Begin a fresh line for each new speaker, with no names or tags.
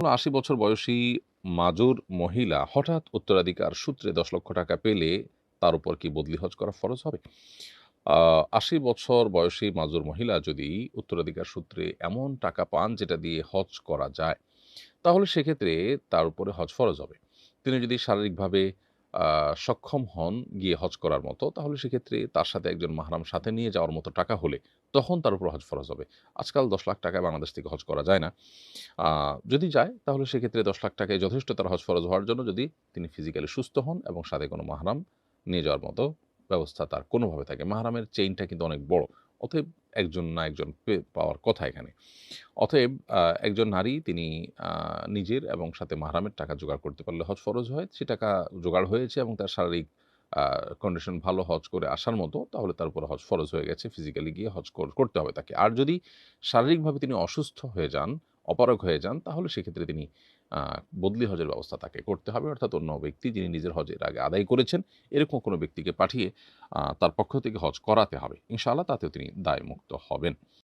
৮০ বছর বয়সী মাজুর মহিলা হঠাৎ উত্তরাধিকার সূত্রে ১০ লক্ষ টাকা পেলে তার উপর কি বদলি হজ করা ফরজ হবে? ৮০ বছর বয়সী মাজুর মহিলা যদি উত্তরাধিকার সূত্রে এমন টাকা পান যেটা দিয়ে হজ করা যায়, তাহলে সেক্ষেত্রে তার উপরে হজ ফরজ হবে। তিনি যদি শারীরিকভাবে আ সক্ষম হন গিয়ে হজ করার মতো, তাহলে সেক্ষেত্রে তার সাথে একজন মাহরাম সাথে নিয়ে যাওয়ার মতো টাকা হলে, তখন তার উপর হজ ফরজ হবে। আজকাল ৳১০,০০,০০০ বাংলাদেশ থেকে হজ করা যায় না। আ যদি যায় তাহলে সেক্ষেত্রে ৳১০,০০,০০০ ই যথেষ্ট তার হজ ফরজ হওয়ার জন্য, যদি তিনি ফিজিক্যালি সুস্থ হন এবং সাথে কোনো মাহরাম নিয়ে যাওয়ার মতো ব্যবস্থা তার কোনোভাবে থাকে। মাহরামের চেইনটা কিন্তু অনেক বড়। অতএব একজন না একজন পাওয়ার কথা এখানে। অতএব একজন নারী তিনি আ নিজের এবং সাথে মাহরামের টাকা জোগাড় করতে পারলে হজ ফরজ হয়। সে টাকা জোগাড় হয়েছে এবং তার শারীরিক আ কন্ডিশন ভালো হজ করে আসার মতো, তাহলে তার উপরে হজ ফরজ হয়ে গেছে। ফিজিক্যালি গিয়ে হজ করতে হবে তাকে। আর যদি শারীরিকভাবে তিনি অসুস্থ হয়ে যান, অপারগ হয়ে যান, তাহলে সেক্ষেত্রে তিনি আ বদলি হজের ব্যবস্থা তাকে করতে হবে। অর্থাৎ অন্য ব্যক্তি যিনি নিজের হজ এর আগে আদায় করেছেন, এরকম কোনো ব্যক্তিকে পাঠিয়ে তার পক্ষ থেকে হজ করাতে হবে। ইনশাআল্লাহ তাতেও তিনি দায়মুক্ত হবেন।